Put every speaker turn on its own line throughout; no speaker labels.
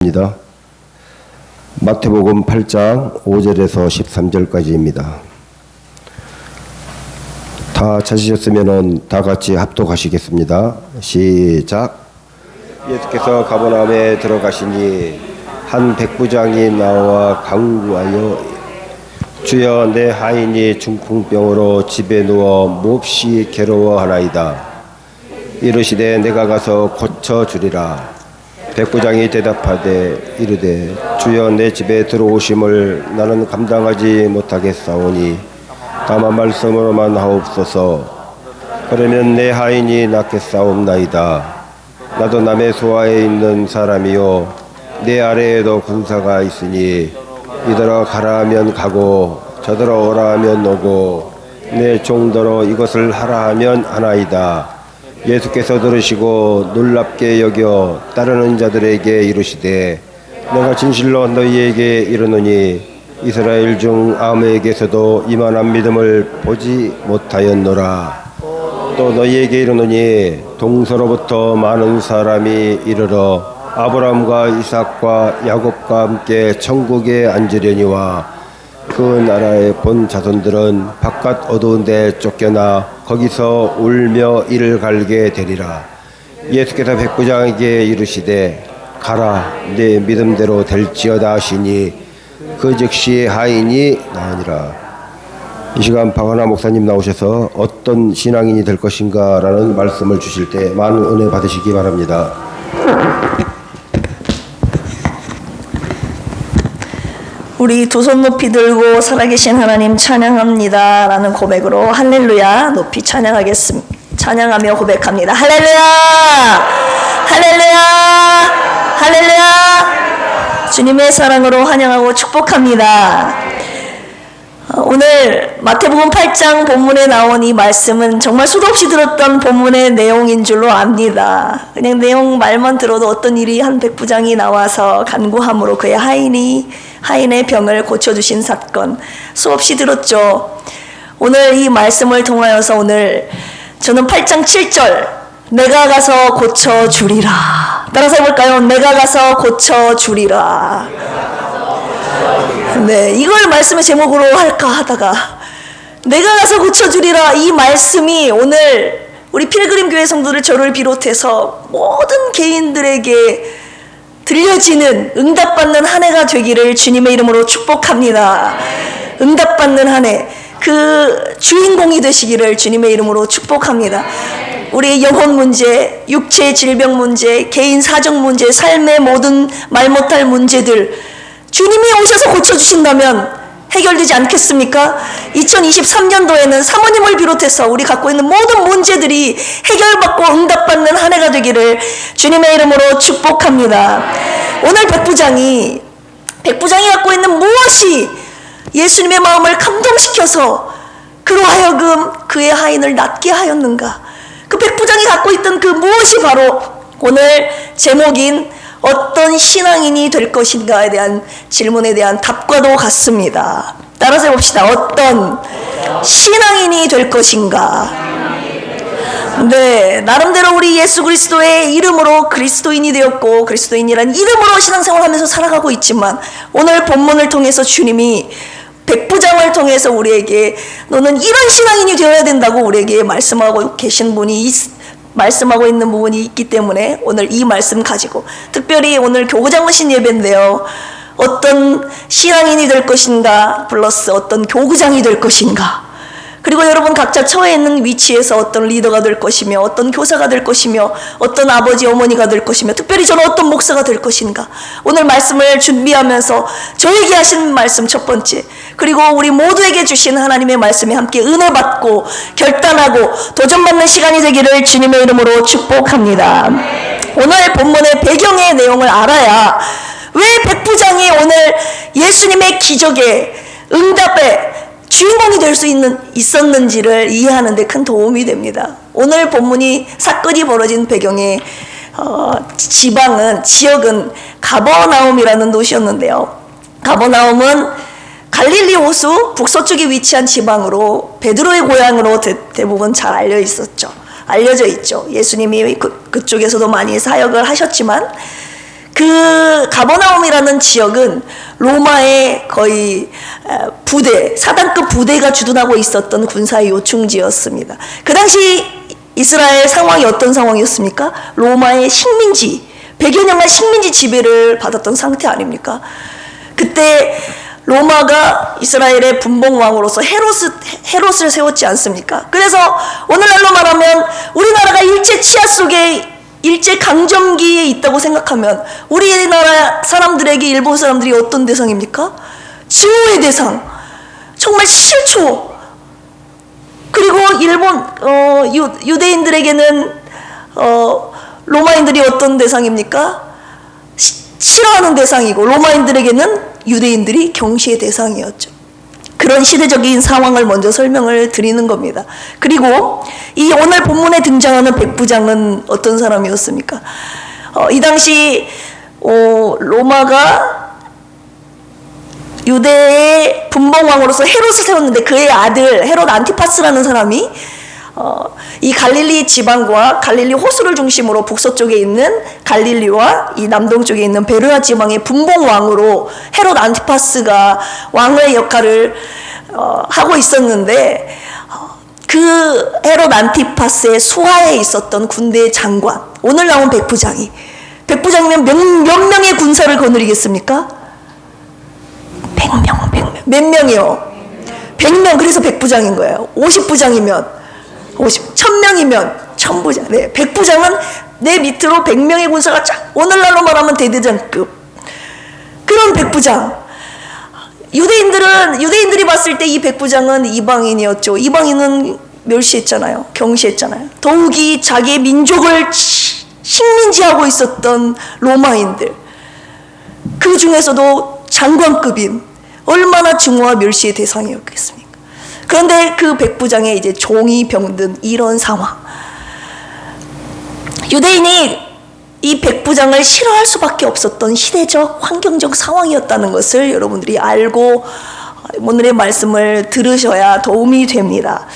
입니다. 마태복음 8장 5절에서 13절까지입니다. 다 찾으셨으면 다 같이 합독하시겠습니다. 시작. 예수께서 가버나움에 들어가시니 한 백부장이 나와 간구하여 주여, 내 하인이 중풍병으로 집에 누워 몹시 괴로워하나이다. 이르시되 내가 가서 고쳐주리라. 백부장이 대답하되 이르되 주여, 내 집에 들어오심을 나는 감당하지 못하겠사오니 다만 말씀으로만 하옵소서. 그러면 내 하인이 낫겠사옵나이다. 나도 남의 소아에 있는 사람이요 내 아래에도 군사가 있으니 이더러 가라 하면 가고 저더러 오라 하면 오고 내 종더러 이것을 하라 하면 하나이다. 예수께서 들으시고 놀랍게 여겨 따르는 자들에게 이르시되 내가 진실로 너희에게 이르노니 이스라엘 중 아무에게서도 이만한 믿음을 보지 못하였노라. 또 너희에게 이르노니 동서로부터 많은 사람이 이르러 아브라함과 이삭과 야곱과 함께 천국에 앉으려니와 그 나라의 본 자손들은 바깥 어두운 데 쫓겨나 거기서 울며 이를 갈게 되리라. 예수께서 백부장에게 이르시되 가라, 네 믿음대로 될지어다 하시니 그 즉시 하인이 나으니라. 이 시간 박하나 목사님 나오셔서 어떤 신앙인이 될 것인가 라는 말씀을 주실 때 많은 은혜 받으시기 바랍니다.
우리 두 손 높이 들고 살아계신 하나님 찬양합니다 라는 고백으로 할렐루야 높이 찬양하며 고백합니다. 할렐루야, 할렐루야, 할렐루야. 주님의 사랑으로 환영하고 축복합니다. 오늘 마태복음 8장 본문에 나온 이 말씀은 정말 수도 없이 들었던 본문의 내용인 줄로 압니다. 그냥 내용 말만 들어도 어떤 일이 한 백부장이 나와서 간구함으로 그의 하인의 병을 고쳐주신 사건 수없이 들었죠. 오늘 이 말씀을 통하여서 오늘 저는 8장 7절 내가 가서 고쳐주리라. 따라서 해볼까요? 내가 가서 고쳐주리라. 네, 이걸 말씀의 제목으로 할까 하다가 내가 가서 고쳐주리라, 이 말씀이 오늘 우리 필그림 교회 성도들 저를 비롯해서 모든 개인들에게 들려지는 응답받는 한 해가 되기를 주님의 이름으로 축복합니다. 응답받는 한 해, 그 주인공이 되시기를 주님의 이름으로 축복합니다. 우리의 영혼 문제, 육체 질병 문제, 개인 사정 문제, 삶의 모든 말 못할 문제들 주님이 오셔서 고쳐주신다면 해결되지 않겠습니까? 2023년도에는 사모님을 비롯해서 우리 갖고 있는 모든 문제들이 해결받고 응답받는 한 해가 되기를 주님의 이름으로 축복합니다. 오늘 백부장이 갖고 있는 무엇이 예수님의 마음을 감동시켜서 그로 하여금 그의 하인을 낫게 하였는가? 그 백부장이 갖고 있던 그 무엇이 바로 오늘 제목인 어떤 신앙인이 될 것인가에 대한 질문에 대한 답과도 같습니다. 따라서 해봅시다. 어떤 신앙인이 될 것인가? 네, 나름대로 우리 예수 그리스도의 이름으로 그리스도인이 되었고 그리스도인이라는 이름으로 신앙생활하면서 살아가고 있지만 오늘 본문을 통해서 주님이 백부장을 통해서 우리에게 너는 이런 신앙인이 되어야 된다고 우리에게 말씀하고 계신 분이 말씀하고 있는 부분이 있기 때문에 오늘 이 말씀 가지고 특별히 오늘 교구장으신 예배인데요. 어떤 신앙인이 될 것인가 플러스 어떤 교구장이 될 것인가, 그리고 여러분 각자 처해 있는 위치에서 어떤 리더가 될 것이며 어떤 교사가 될 것이며 어떤 아버지 어머니가 될 것이며 특별히 저는 어떤 목사가 될 것인가, 오늘 말씀을 준비하면서 저에게 하신 말씀 첫 번째, 그리고 우리 모두에게 주신 하나님의 말씀에 함께 은혜 받고 결단하고 도전받는 시간이 되기를 주님의 이름으로 축복합니다. 오늘 본문의 배경의 내용을 알아야 왜 백부장이 오늘 예수님의 기적의 응답의 주인공이 될 수 있었는지를 이해하는 데 큰 도움이 됩니다. 오늘 본문이 사건이 벌어진 배경의 지역은 가버나움이라는 도시였는데요. 가버나움은 갈릴리 호수 북서쪽에 위치한 지방으로 베드로의 고향으로 대부분 잘 알려져 있죠. 예수님이 그쪽에서도 많이 사역을 하셨지만 그 가버나움이라는 지역은 로마의 거의 부대, 사단급 부대가 주둔하고 있었던 군사의 요충지였습니다. 그 당시 이스라엘 상황이 어떤 상황이었습니까? 로마의 식민지, 100여 년간 식민지 지배를 받았던 상태 아닙니까? 그때 로마가 이스라엘의 분봉왕으로서 헤롯을 세웠지 않습니까? 그래서 오늘날로 말하면 우리나라가 일제 치하 속에 일제 강점기에 있다고 생각하면 우리나라 사람들에게 일본 사람들이 어떤 대상입니까? 증오의 대상, 정말 싫죠. 그리고 일본 유대인들에게는 로마인들이 어떤 대상입니까? 싫어하는 대상이고, 로마인들에게는 유대인들이 경시의 대상이었죠. 그런 시대적인 상황을 먼저 설명을 드리는 겁니다. 그리고 이 오늘 본문에 등장하는 백부장은 어떤 사람이었습니까? 이 당시 로마가 유대의 분봉왕으로서 헤롯을 세웠는데 그의 아들 헤롯 안티파스라는 사람이 이 갈릴리 지방과 갈릴리 호수를 중심으로 북서쪽에 있는 갈릴리와 이 남동쪽에 있는 베르아 지방의 분봉왕으로 헤롯 안티파스가 왕의 역할을 하고 있었는데, 그 헤롯 안티파스의 수하에 있었던 군대 장관, 오늘 나온 백부장이면 몇 명의 군사를 거느리겠습니까? 100명. 몇 명이요? 100명. 그래서 백부장인 거예요. 50부장이면 1000명이면 1000부장. 네, 백부장은 내 밑으로 100명의 군사가 쫙, 오늘날로 말하면 대대장급. 그런 백부장. 유대인들이 봤을 때 이 백부장은 이방인이었죠. 이방인은 멸시했잖아요. 경시했잖아요. 더욱이 자기의 민족을 식민지하고 있었던 로마인들. 그 중에서도 장관급인, 얼마나 증오와 멸시의 대상이었겠습니까? 그런데 그 백부장의 이제 종이 병든 이런 상황. 유대인이 이 백부장을 싫어할 수밖에 없었던 시대적 환경적 상황이었다는 것을 여러분들이 알고 오늘의 말씀을 들으셔야 도움이 됩니다.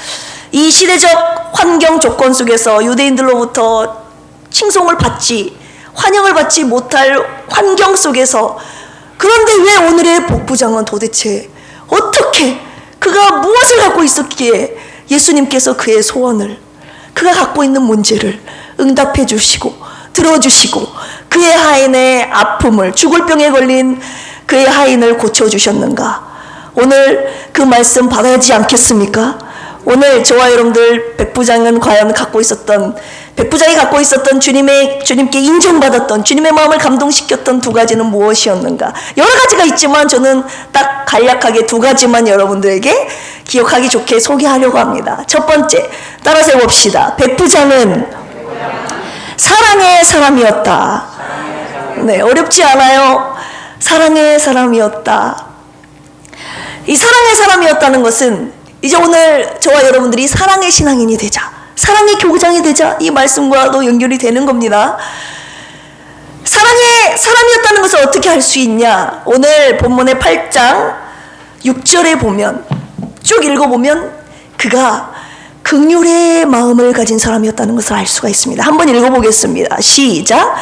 이 시대적 환경 조건 속에서 유대인들로부터 칭송을 받지, 환영을 받지 못할 환경 속에서, 그런데 왜 오늘의 백부장은 도대체 어떻게, 그가 무엇을 갖고 있었기에 예수님께서 그의 소원을, 그가 갖고 있는 문제를 응답해 주시고 들어주시고 그의 하인의 아픔을, 죽을 병에 걸린 그의 하인을 고쳐주셨는가? 오늘 그 말씀 받아야지 않겠습니까? 오늘 저와 여러분들 백부장이 갖고 있었던 주님께 인정받았던, 주님의 마음을 감동시켰던 두 가지는 무엇이었는가? 여러 가지가 있지만 저는 딱 간략하게 두 가지만 여러분들에게 기억하기 좋게 소개하려고 합니다. 첫 번째, 따라서 봅시다. 백부장은 사랑의 사람이었다. 네, 어렵지 않아요. 사랑의 사람이었다. 이 사랑의 사람이었다는 것은 이제 오늘 저와 여러분들이 사랑의 신앙인이 되자, 사랑의 교장이 되자, 이 말씀과도 연결이 되는 겁니다. 사랑의 사람이었다는 것을 어떻게 할 수 있냐? 오늘 본문의 8장 6절에 보면, 쭉 읽어보면 그가 긍휼의 마음을 가진 사람이었다는 것을 알 수가 있습니다. 한번 읽어보겠습니다. 시작.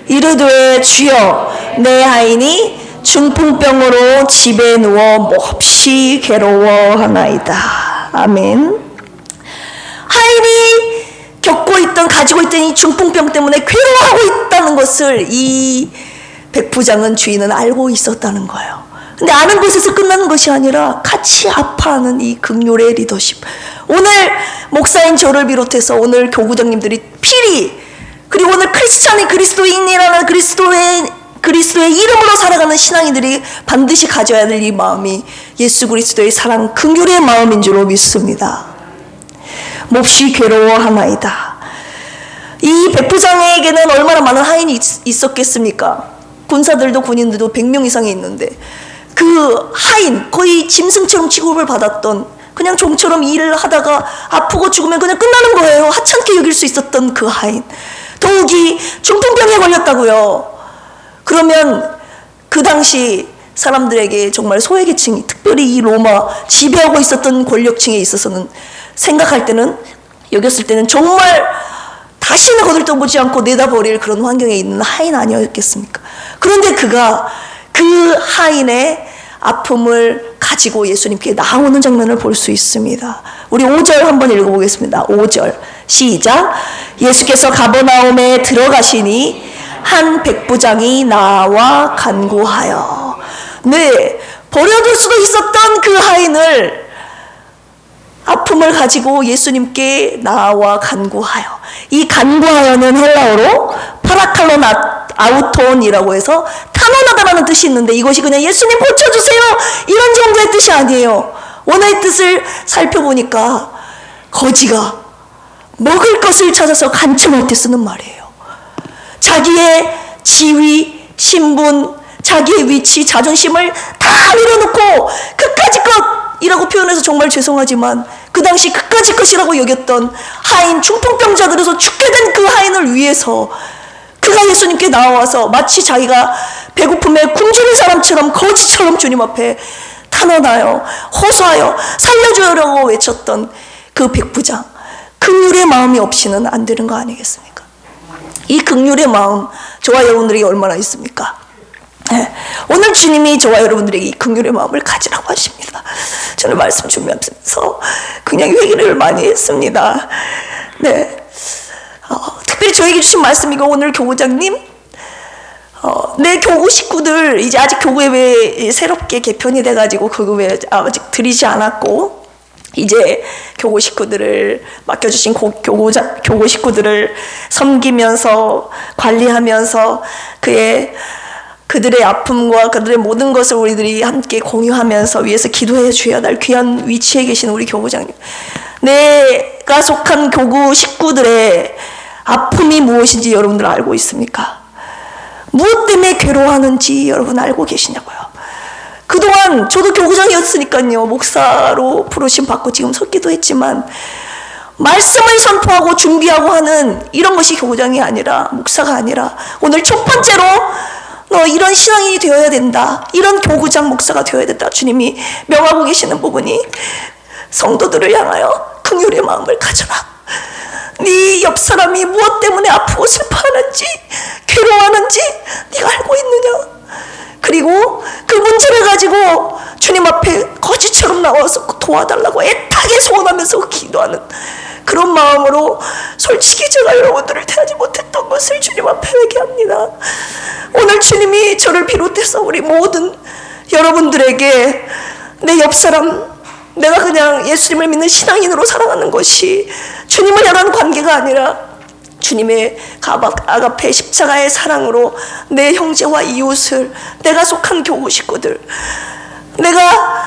이르되 주여, 내 하인이 중풍병으로 집에 누워 몹시 괴로워하나이다. 아멘. 하인이 가지고 있던 이 중풍병 때문에 괴로워하고 있다는 것을 이 백부장은, 주인은 알고 있었다는 거예요. 근데 아는 것에서 끝나는 것이 아니라 같이 아파하는 이 긍휼의 리더십. 오늘 목사인 저를 비롯해서 오늘 교구장님들이 필히, 그리고 오늘 크리스찬이, 그리스도인이라는 그리스도의 이름으로 살아가는 신앙인들이 반드시 가져야 될 이 마음이 예수 그리스도의 사랑, 긍휼의 마음인 줄로 믿습니다. 몹시 괴로워하나이다. 이 백부장에게는 얼마나 많은 하인이 있었겠습니까? 군사들도 군인들도 100명 이상이 있는데, 그 하인, 거의 짐승처럼 취급을 받았던, 그냥 종처럼 일을 하다가 아프고 죽으면 그냥 끝나는 거예요. 하찮게 여길 수 있었던 그 하인, 더욱이 중풍병에 걸렸다고요. 그러면 그 당시 사람들에게 정말 소외계층이, 특별히 이 로마 지배하고 있었던 권력층에 있어서는, 생각할 때는, 여겼을 때는 정말 다시는 거들떠보지 않고 내다버릴 그런 환경에 있는 하인 아니었겠습니까? 그런데 그가 그 하인의 아픔을 가지고 예수님께 나오는 장면을 볼 수 있습니다. 우리 5절 한번 읽어보겠습니다. 5절 시작. 예수께서 가버나움에 들어가시니 한 백부장이 나와 간구하여. 네, 버려둘 수도 있었던 그 하인을 아픔을 가지고 예수님께 나와 간구하여. 이 간구하여는 헬라어로 파라칼론 아우톤이라고 해서 탄원하다라는 뜻이 있는데, 이것이 그냥 예수님 고쳐주세요 이런 정도의 뜻이 아니에요. 원어의 뜻을 살펴보니까 거지가 먹을 것을 찾아서 간청할 때 쓰는 말이에요. 자기의 지위, 신분, 자기의 위치, 자존심을 다 내려놓고 그까짓 것이라고 표현해서 정말 죄송하지만 그 당시 그까짓 것이라고 여겼던 하인, 중풍병자들에서 죽게 된 그 하인을 위해서 그가 예수님께 나와서 마치 자기가 배고픔에 굶주린 사람처럼 거지처럼 주님 앞에 탄원하여 호소하여 살려주려고 외쳤던 그 백부장, 긍휼의 마음이 없이는 안 되는 거 아니겠습니까? 이 긍휼의 마음 저와 여러분들에게 얼마나 있습니까? 네. 오늘 주님이 저와 여러분들에게 이 긍휼의 마음을 가지라고 하십니다. 저는 말씀 준비하면서 굉장히 회개를 많이 했습니다. 네. 특별히 저에게 주신 말씀이고, 오늘 교구장님, 내 교구 식구들, 이제 아직 교구예배 새롭게 개편이 돼가지고 교구예배 아직 드리지 않았고, 이제 교구 식구들을 맡겨주신 교구 식구들을 섬기면서 관리하면서 그들의 아픔과 그들의 모든 것을 우리들이 함께 공유하면서 위해서 기도해 주어야 할 귀한 위치에 계신 우리 교구장님, 내가 속한 교구 식구들의 아픔이 무엇인지 여러분들 알고 있습니까? 무엇 때문에 괴로워하는지 여러분 알고 계시냐고요? 그동안 저도 교구장이었으니까요, 목사로 부르심 받고 지금 섰기도 했지만, 말씀을 선포하고 준비하고 하는 이런 것이 교구장이 아니라, 목사가 아니라, 오늘 첫 번째로 너 이런 신앙이 되어야 된다, 이런 교구장 목사가 되어야 된다, 주님이 명하고 계시는 부분이, 성도들을 향하여 긍휼의 마음을 가져라. 네 옆 사람이 무엇 때문에 아프고 슬퍼하는지, 괴로워하는지 네가 알고 있느냐? 그리고 그 문제를 가지고 주님 앞에 거지처럼 나와서 도와달라고 애타게 소원하면서 기도하는 그런 마음으로 솔직히 제가 여러분들을 대하지 못했던 것을 주님 앞에 회개합니다. 오늘 주님이 저를 비롯해서 우리 모든 여러분들에게 내 옆 사람, 내가 그냥 예수님을 믿는 신앙인으로 살아가는 것이 주님을 향한 관계가 아니라 주님의 아가페 십자가의 사랑으로 내 형제와 이웃을, 내가 속한 교구 식구들, 내가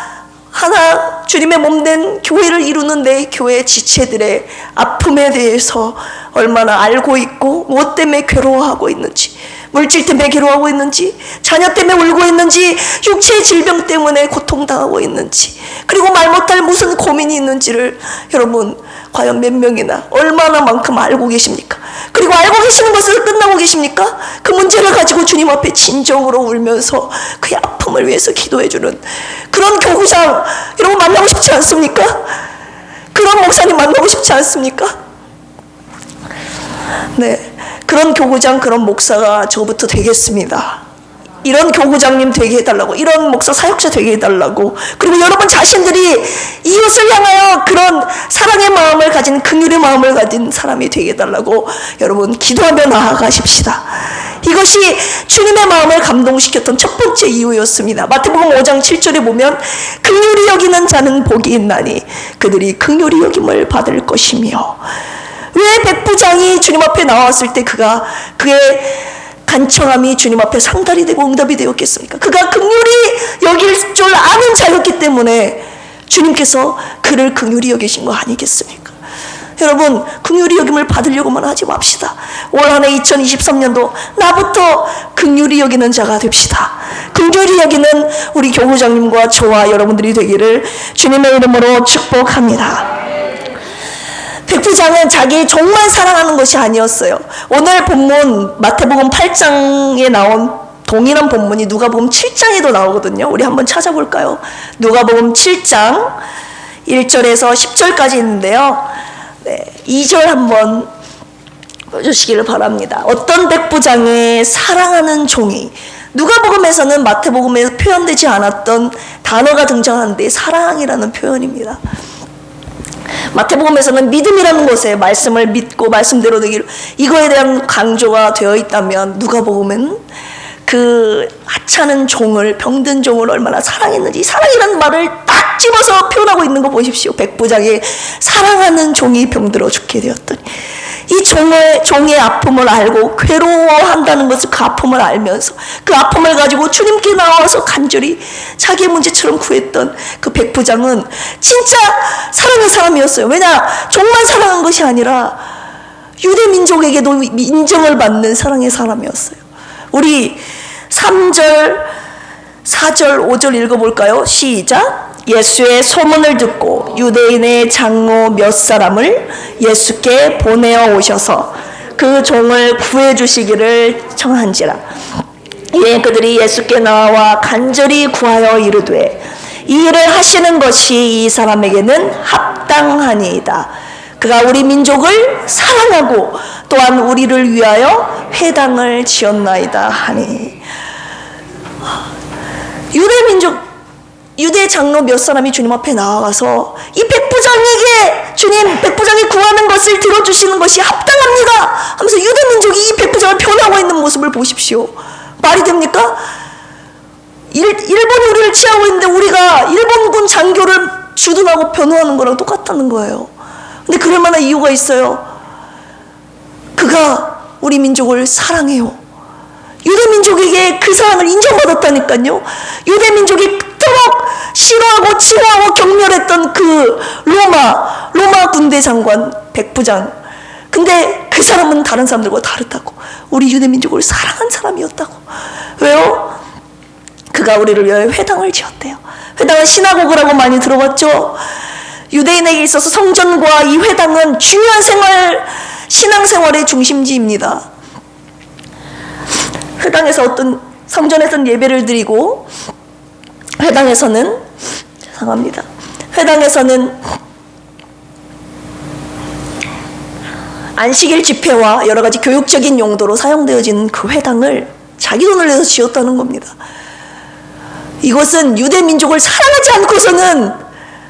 하나 주님의 몸된 교회를 이루는 내 교회 지체들의 아픔에 대해서 얼마나 알고 있고 무엇 때문에 괴로워하고 있는지, 물질 때문에 괴로워하고 있는지, 자녀 때문에 울고 있는지, 육체의 질병 때문에 고통당하고 있는지, 그리고 말 못할 무슨 고민이 있는지를 여러분 과연 몇 명이나 얼마나 만큼 알고 계십니까? 그리고 알고 계시는 것을 끝나고 계십니까? 그 문제를 가지고 주님 앞에 진정으로 울면서 그의 아픔을 위해서 기도해주는 그런 교구장 여러분 만나고 싶지 않습니까? 그런 목사님 만나고 싶지 않습니까? 네, 그런 교구장, 그런 목사가 저부터 되겠습니다. 이런 교구장님 되게 해달라고, 이런 목사 사역자 되게 해달라고, 그리고 여러분 자신들이 이웃을 향하여 그런 사랑의 마음을 가진, 긍휼의 마음을 가진 사람이 되게 해달라고 여러분 기도하며 나아가십시다. 이것이 주님의 마음을 감동시켰던 첫 번째 이유였습니다. 마태복음 5장 7절에 보면 긍휼히 여기는 자는 복이 있나니 그들이 긍휼히 여김을 받을 것이며, 왜 백부장이 주님 앞에 나왔을 때 그의 간청함이 주님 앞에 상달이 되고 응답이 되었겠습니까? 그가 긍휼히 여길 줄 아는 자였기 때문에 주님께서 그를 긍휼히 여기신 거 아니겠습니까? 여러분, 긍휼히 여김을 받으려고만 하지 맙시다. 올 한 해 2023년도 나부터 긍휼히 여기는 자가 됩시다. 긍휼히 여기는 우리 교구장님과 저와 여러분들이 되기를 주님의 이름으로 축복합니다. 백부장은 자기 정말 사랑하는 것이 아니었어요. 오늘 본문 마태복음 8장에 나온 동일한 본문이 누가복음 7장에도 나오거든요. 우리 한번 찾아볼까요? 누가복음 7장 1절에서 10절까지 있는데요. 네, 2절 한번 보여주시기를 바랍니다. 어떤 백부장의 사랑하는 종이 누가복음에서는 마태복음에 표현되지 않았던 단어가 등장하는데 사랑이라는 표현입니다. 마태복음에서는 믿음이라는 것에 말씀을 믿고 말씀대로 되기를, 이거에 대한 강조가 되어 있다면 누가복음은 그 하찮은 종을, 병든 종을 얼마나 사랑했는지, 사랑이라는 말을 딱 집어서 표현하고 있는 거 보십시오. 백부장이 사랑하는 종이 병들어 죽게 되었더니, 이 종의 아픔을 알고 괴로워한다는 것을, 그 아픔을 알면서 그 아픔을 가지고 주님께 나와서 간절히 자기의 문제처럼 구했던 그 백부장은 진짜 사랑의 사람이었어요. 왜냐? 종만 사랑한 것이 아니라 유대 민족에게도 인정을 받는 사랑의 사람이었어요. 우리 3절, 4절, 5절 읽어볼까요? 시작. 예수의 소문을 듣고 유대인의 장로 몇 사람을 예수께 보내어 오셔서 그 종을 구해 주시기를 청한지라. 이에 그들이 예수께 나와 간절히 구하여 이르되 이 일을 하시는 것이 이 사람에게는 합당하니이다. 그가 우리 민족을 사랑하고 또한 우리를 위하여 회당을 지었나이다 하니. 유대 장로 몇 사람이 주님 앞에 나아가서 이 백부장에게 주님, 백부장이 구하는 것을 들어주시는 것이 합당합니다 하면서 유대 민족이 이 백부장을 변하고 있는 모습을 보십시오. 말이 됩니까? 일본이 우리를 취하고 있는데 우리가 일본군 장교를 주둔하고 변호하는 거랑 똑같다는 거예요. 근데 그럴 만한 이유가 있어요. 그가 우리 민족을 사랑해요. 유대 민족에게 그 사랑을 인정받았다니까요. 유대 민족이 그토록 싫어하고 치호하고 경멸했던 그 로마 군대 장관 백부장. 근데 그 사람은 다른 사람들과 다르다고. 우리 유대 민족을 사랑한 사람이었다고. 왜요? 그가 우리를 위하여 회당을 지었대요. 회당은 시나고그라고 많이 들어봤죠? 유대인에게 있어서 성전과 이 회당은 중요한 신앙생활의 중심지입니다. 회당에서 어떤 성전에서는 예배를 드리고 회당에서는 안식일 집회와 여러 가지 교육적인 용도로 사용되어진 그 회당을 자기 돈을 내서 지었다는 겁니다. 이것은 유대 민족을 사랑하지 않고서는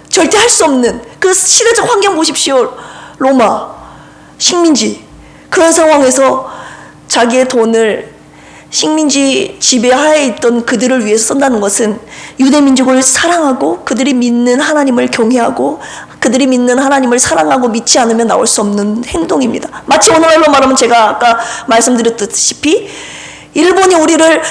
절대 할 수 없는 그 시대적 환경 보십시오. 로마 식민지, 그런 상황에서 자기의 돈을 식민지 지배하에 있던 그들을 위해서 쓴다는 것은 유대 민족을 사랑하고 그들이 믿는 하나님을 경외하고 그들이 믿는 하나님을 사랑하고 믿지 않으면 나올 수 없는 행동입니다. 마치 오늘날로 말하면 제가 아까 말씀드렸다시피 일본이 우리를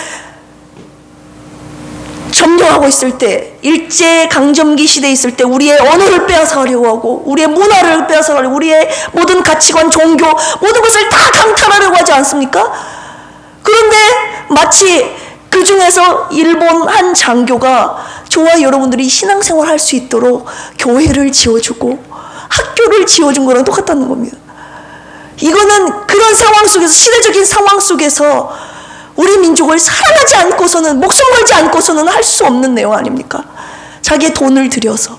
점령하고 있을 때, 일제강점기 시대에 있을 때 우리의 언어를 빼앗아가려고 하고 우리의 문화를 빼앗아가려고, 우리의 모든 가치관, 종교, 모든 것을 다 강탈하려고 하지 않습니까? 그런데 마치 그 중에서 일본 한 장교가 저와 여러분들이 신앙생활 할 수 있도록 교회를 지어주고 학교를 지어준 거랑 똑같다는 겁니다. 이거는 그런 상황 속에서, 시대적인 상황 속에서 우리 민족을 사랑하지 않고서는, 목숨 걸지 않고서는 할 수 없는 내용 아닙니까? 자기의 돈을 들여서.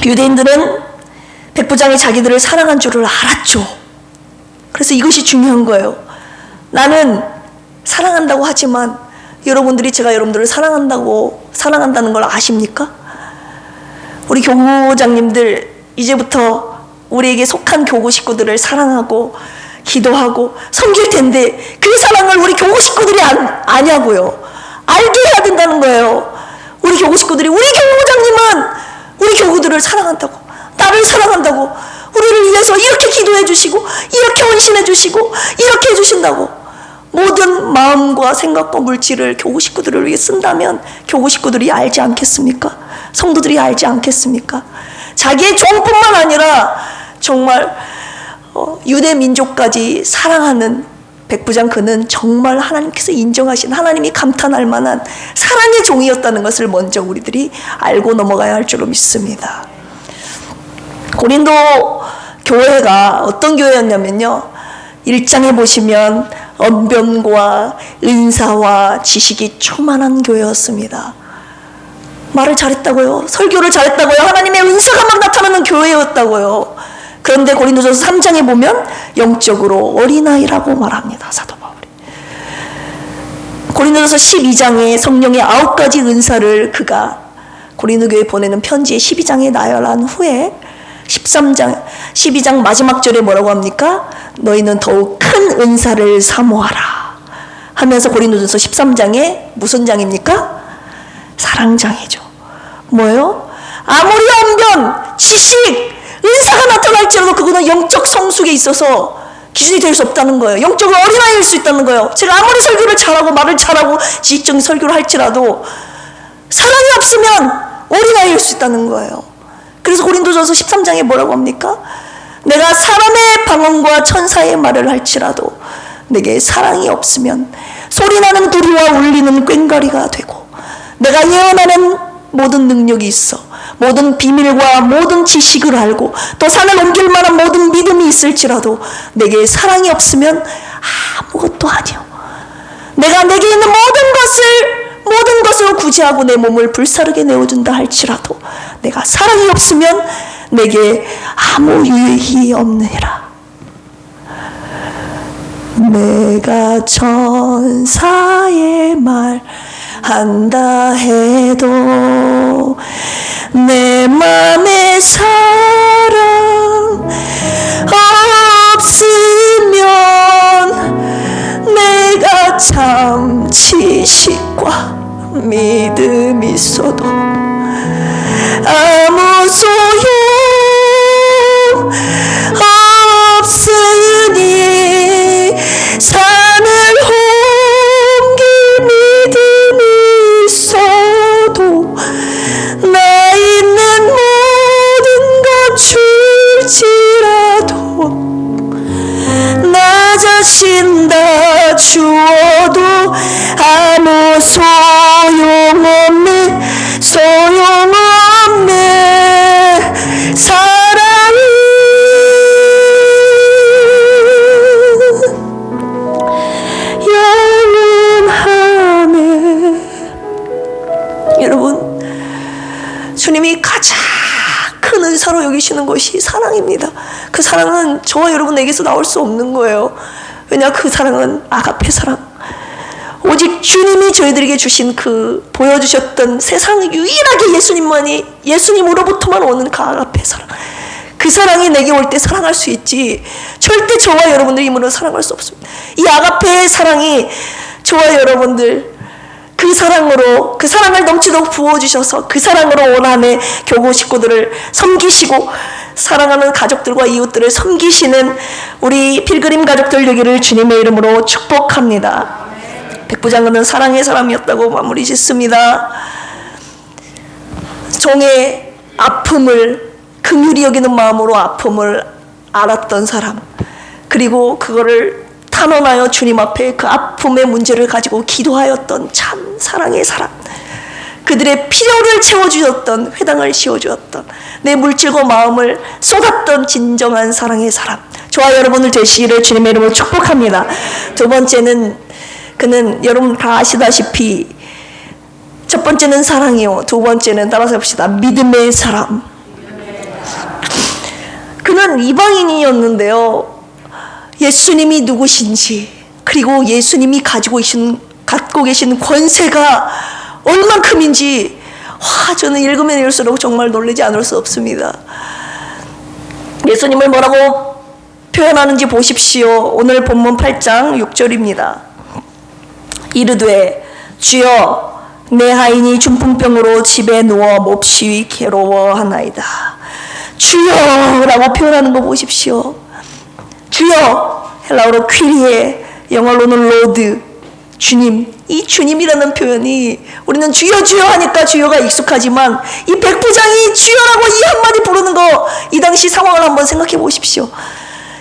유대인들은 백부장이 자기들을 사랑한 줄을 알았죠. 그래서 이것이 중요한 거예요. 나는 사랑한다고 하지만 여러분들이 제가 여러분들을 사랑한다는 걸 아십니까? 우리 교구장님들 이제부터 우리에게 속한 교구 식구들을 사랑하고 기도하고 섬길 텐데 그 사랑을 우리 교구 식구들이 아냐고요. 알게 해야 된다는 거예요. 우리 교구 식구들이, 우리 교구장님은 우리 교구들을 사랑한다고, 나를 사랑한다고, 우리를 위해서 이렇게 기도해 주시고 이렇게 헌신해 주시고 이렇게 해주신다고. 모든 마음과 생각과 물질을 교구 식구들을 위해 쓴다면 교구 식구들이 알지 않겠습니까? 성도들이 알지 않겠습니까? 자기의 종뿐만 아니라 정말 유대 민족까지 사랑하는 백부장, 그는 정말 하나님께서 인정하신, 하나님이 감탄할 만한 사랑의 종이었다는 것을 먼저 우리들이 알고 넘어가야 할 줄로 믿습니다. 고린도 교회가 어떤 교회였냐면요, 1장에 보시면 언변과 은사와 지식이 충만한 교회였습니다. 말을 잘했다고요, 설교를 잘했다고요, 하나님의 은사가 막 나타나는 교회였다고요. 그런데 고린도전서 3장에 보면 영적으로 어린아이라고 말합니다. 사도 바울이. 고린도전서 12장에 성령의 9가지 은사를 그가 고린도 교회에 보내는 편지에 12장에 나열한 후에 12장 마지막 절에 뭐라고 합니까? 너희는 더욱 큰 은사를 사모하라 하면서 고린도전서 13장에 무슨 장입니까? 사랑장이죠. 뭐예요? 아무리 언변, 지식, 은사가 나타날지라도 그거는 영적 성숙에 있어서 기준이 될 수 없다는 거예요. 영적으로 어린아이일 수 있다는 거예요. 제가 아무리 설교를 잘하고 말을 잘하고 지식적인 설교를 할지라도 사랑이 없으면 어린아이일 수 있다는 거예요. 그래서 고린도전서 13장에 뭐라고 합니까? 내가 사람의 방언과 천사의 말을 할지라도 내게 사랑이 없으면 소리나는 구리와 울리는 꽹과리가 되고, 내가 예언하는 모든 능력이 있어 모든 비밀과 모든 지식을 알고 또 산을 옮길 만한 모든 믿음이 있을지라도 내게 사랑이 없으면 아무것도 아니요. 내가 내게 있는 모든 것을 구제하고 내 몸을 불사르게 내어준다 할지라도 내가 사랑이 없으면 내게 아무 유익이 없느니라. 내가 천사의 말 한다 해도 내 맘에 사랑 없으면 내가 참 지식과 믿음 있어도 아무 소용 없으니 산을 옮길 믿음이 있어도 나 있는 모든 것 줄지라도 나 자신 다 주어도 아무 소용없네 사랑이 영원하네. 여러분, 주님이 가장 큰 은사로 여기시는 것이 사랑입니다. 그 사랑은 저와 여러분에게서 나올 수 없는 거예요. 왜냐, 그 사랑은 아가페 사랑. 오직 주님이 저희들에게 주신 보여주셨던 세상 유일하게 예수님으로부터만 오는 그 아가페 사랑. 그 사랑이 내게 올 때 사랑할 수 있지 절대 저와 여러분들 힘으로 사랑할 수 없습니다. 이 아가페의 사랑이 저와 여러분들 그 사랑을 넘치도록 부어주셔서 그 사랑으로 온 한해 교구 식구들을 섬기시고 사랑하는 가족들과 이웃들을 섬기시는 우리 필그림 가족들 되기를 주님의 이름으로 축복합니다. 백부장군은 사랑의 사람이었다고 마무리 짓습니다. 종의 아픔을 긍휼히 여기는 마음으로 아픔을 알았던 사람, 그리고 그거를 탄원하여 주님 앞에 그 아픔의 문제를 가지고 기도하였던 참 사랑의 사람, 그들의 필요를 채워주었던, 회당을 씌워주었던, 내 물질과 마음을 쏟았던 진정한 사랑의 사람, 저와 여러분들 되시기를 주님의 이름으로 축복합니다. 두 번째는 그는 여러분 다 아시다시피 첫 번째는 사랑이요, 두 번째는 따라서 해봅시다. 믿음의 사람. 그는 이방인이었는데요, 예수님이 누구신지, 그리고 예수님이 갖고 계신 권세가 얼만큼인지 저는 읽으면 읽을수록 정말 놀라지 않을 수 없습니다. 예수님을 뭐라고 표현하는지 보십시오. 오늘 본문 8장 6절입니다. 이르되 주여 내 하인이 중풍병으로 집에 누워 몹시 괴로워하나이다. 주여라고 표현하는 거 보십시오. 주여, 헬라어로 퀴리에, 영어로는 로드, 주님. 이 주님이라는 표현이 우리는 주여 주여 하니까 주여가 익숙하지만 이 백부장이 주여라고 이 한마디 부르는 거, 이 당시 상황을 한번 생각해 보십시오.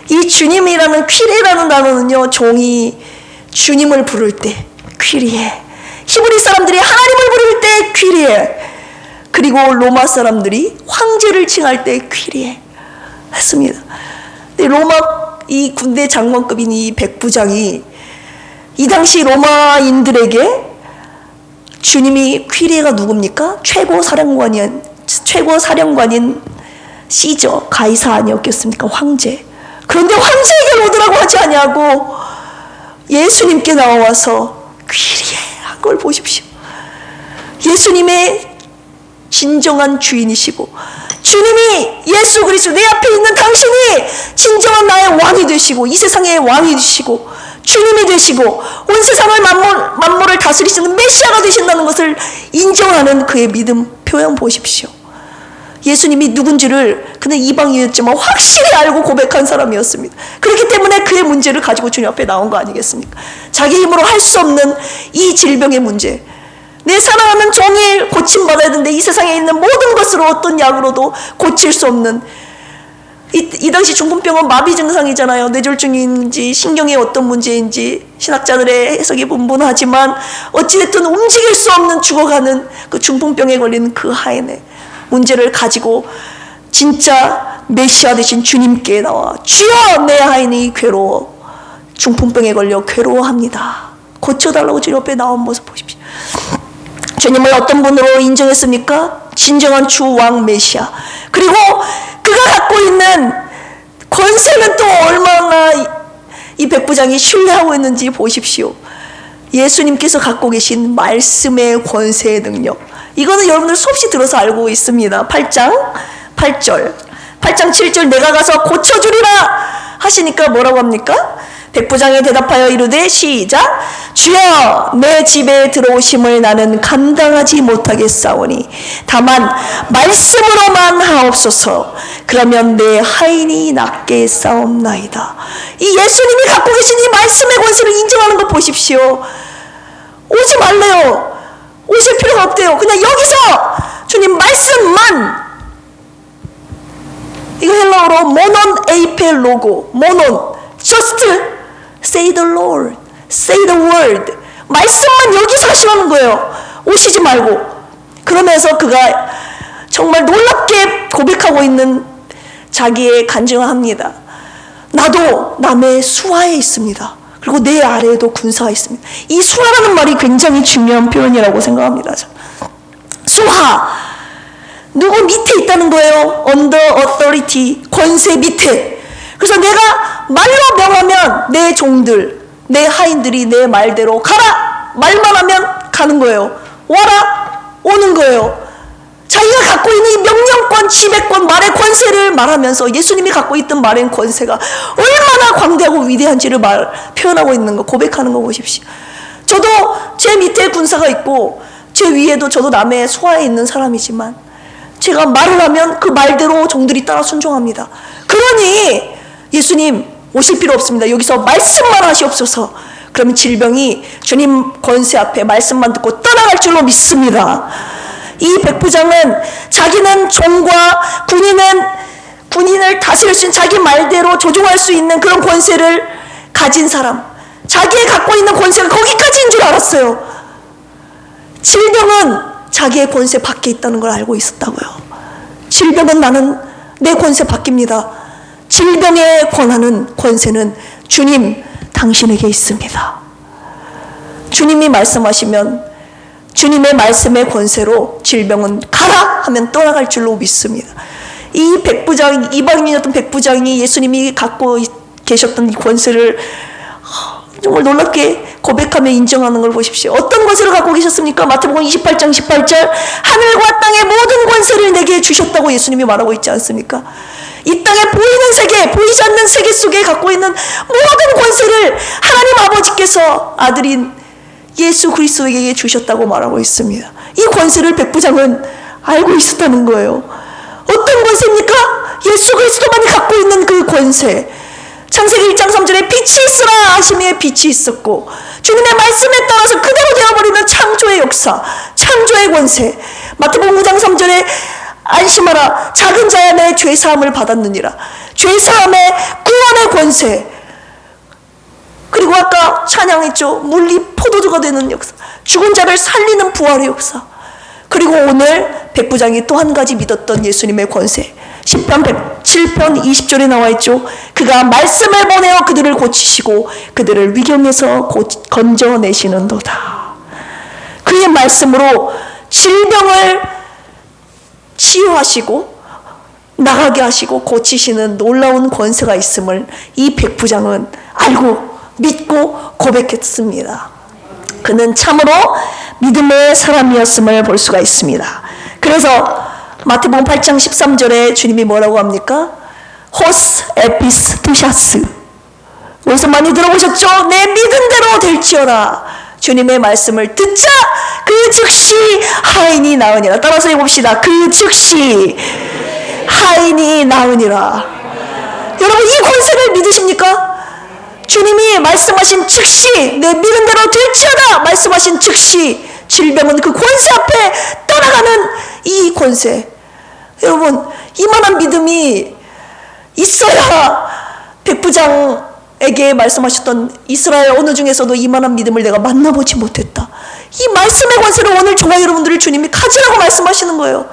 이 주님이라는 퀴리라는 단어는요, 종이 주님을 부를 때 퀴리에, 히브리 사람들이 하나님을 부를 때 퀴리에, 그리고 로마 사람들이 황제를 칭할 때 퀴리에 했습니다. 로마 이 군대 장관급인 이 백부장이 이 당시 로마인들에게 주님이 퀴리에가 누굽니까? 최고 사령관인 시저 가이사 아니었겠습니까? 황제. 그런데 황제에게 오더라고 하지 아니하고 예수님께 나와서 귀리한 걸 보십시오. 예수님의 진정한 주인이시고 주님이 예수 그리스도 내 앞에 있는 당신이 진정한 나의 왕이 되시고 이 세상의 왕이 되시고 주님이 되시고 온 세상을 만물을 다스리시는 메시아가 되신다는 것을 인정하는 그의 믿음 표현 보십시오. 예수님이 누군지를 그는 이방인이었지만 확실히 알고 고백한 사람이었습니다. 그렇기 때문에 그의 문제를 가지고 주님 앞에 나온 거 아니겠습니까? 자기 힘으로 할 수 없는 이 질병의 문제, 내 사랑하는 종이 고침받아야 되는데 이 세상에 있는 모든 것으로 어떤 약으로도 고칠 수 없는 이 당시 중풍병은 마비 증상이잖아요. 뇌졸중인지 신경의 어떤 문제인지 신학자들의 해석이 분분하지만 어찌됐든 움직일 수 없는 죽어가는 그 중풍병에 걸린 그 하인의 문제를 가지고 진짜 메시아 되신 주님께 나와 주여 내 하인이 괴로워 중풍병에 걸려 괴로워합니다. 고쳐달라고 주님 앞에 나온 모습 보십시오. 주님을 어떤 분으로 인정했습니까? 진정한 주 왕 메시아. 그리고 그가 갖고 있는 권세는 또 얼마나 이 백부장이 신뢰하고 있는지 보십시오. 예수님께서 갖고 계신 말씀의 권세의 능력. 이거는 여러분들 수없이 들어서 알고 있습니다. 8장 8절 8장 7절 내가 가서 고쳐주리라 하시니까 뭐라고 합니까? 백부장이 대답하여 이르되 시작 주여 내 집에 들어오심을 나는 감당하지 못하겠사오니 다만 말씀으로만 하옵소서 그러면 내 하인이 낫게 싸움나이다. 이 예수님이 갖고 계신 이 말씀의 권세를 인정하는 것 보십시오. 오지 말래요. 오실 필요가 없대요. 그냥 여기서 주님 말씀만, 이거 헬라어로 모논 에이페 로고, 모논 just say the Lord, say the word. 말씀만 여기서 하시라는 거예요. 오시지 말고. 그러면서 그가 정말 놀랍게 고백하고 있는 자기의 간증을 합니다. 나도 남의 수하에 있습니다. 그리고 내 아래에도 군사가 있습니다. 이 수하라는 말이 굉장히 중요한 표현이라고 생각합니다. 수하, 누구 밑에 있다는 거예요. under authority, 권세 밑에. 그래서 내가 말로 명하면 내 종들, 내 하인들이 내 말대로 가라! 말만 하면 가는 거예요. 와라! 오는 거예요. 자기가 갖고 있는 이 명령권, 지배권, 말의 권세를 말하면서 예수님이 갖고 있던 말의 권세가 얼마나 광대하고 위대한지를 표현하고 있는 거, 고백하는 거 보십시오. 저도 제 밑에 군사가 있고 제 위에도 저도 남의 수하에 있는 사람이지만 제가 말을 하면 그 말대로 종들이 따라 순종합니다. 그러니 예수님 오실 필요 없습니다. 여기서 말씀만 하시옵소서. 그러면 질병이 주님 권세 앞에 말씀만 듣고 떠나갈 줄로 믿습니다. 이 백부장은 자기는 종과 군인을 다스릴 수 있는 자기 말대로 조종할 수 있는 그런 권세를 가진 사람, 자기의 갖고 있는 권세가 거기까지인 줄 알았어요. 질병은 자기의 권세 밖에 있다는 걸 알고 있었다고요. 질병은 나는 내 권세 밖입니다. 질병의 권하는 권세는 주님 당신에게 있습니다. 주님이 말씀하시면 주님의 말씀의 권세로 질병은 가라 하면 떠나갈 줄로 믿습니다. 이 백부장, 이방인이었던 백부장이 예수님이 갖고 계셨던 이 권세를 정말 놀랍게 고백하며 인정하는 걸 보십시오. 어떤 권세를 갖고 계셨습니까? 마태복음 28장 18절 하늘과 땅의 모든 권세를 내게 주셨다고 예수님이 말하고 있지 않습니까? 이 땅에 보이는 세계, 보이지 않는 세계 속에 갖고 있는 모든 권세를 하나님 아버지께서 아들인 예수 그리스도에게 주셨다고 말하고 있습니다. 이 권세를 백부장은 알고 있었다는 거예요. 어떤 권세입니까? 예수 그리스도만이 갖고 있는 그 권세. 창세기 1장 3절에 빛이 있으라 하심에 빛이 있었고 주님의 말씀에 따라서 그대로 되어버리는 창조의 역사, 창조의 권세. 마태복음 5장 3절에 안심하라 작은 자야 내 죄사함을 받았느니라. 죄사함의 구원의 권세. 그리고 아까 찬양했죠. 물리 포도주가 되는 역사, 죽은 자를 살리는 부활의 역사. 그리고 오늘 백부장이 또 한 가지 믿었던 예수님의 권세. 10편 107편 20절에 나와 있죠. 그가 말씀을 보내어 그들을 고치시고 그들을 위경에서 건져내시는도다. 그의 말씀으로 질병을 치유하시고 나가게 하시고 고치시는 놀라운 권세가 있음을 이 백부장은 알고 믿고 고백했습니다. 그는 참으로 믿음의 사람이었음을 볼 수가 있습니다. 그래서 마태복음 8장 13절에 주님이 뭐라고 합니까? 호스 에피스 투샤스. 어디서 많이 들어보셨죠? 내 믿음대로 될지어다. 주님의 말씀을 듣자 그 즉시 하인이 나으니라. 따라서 해봅시다. 그 즉시 하인이 나으니라. 여러분, 이 권세를 믿으십니까? 주님이 말씀하신 즉시 내 믿음대로 될지어다 말씀하신 즉시 질병은 그 권세 앞에 떠나가는 이 권세. 여러분, 이만한 믿음이 있어야 백부장에게 말씀하셨던 이스라엘 언어 중에서도 이만한 믿음을 내가 만나보지 못했다. 이 말씀의 권세를 오늘 저와 여러분들을 주님이 가지라고 말씀하시는 거예요.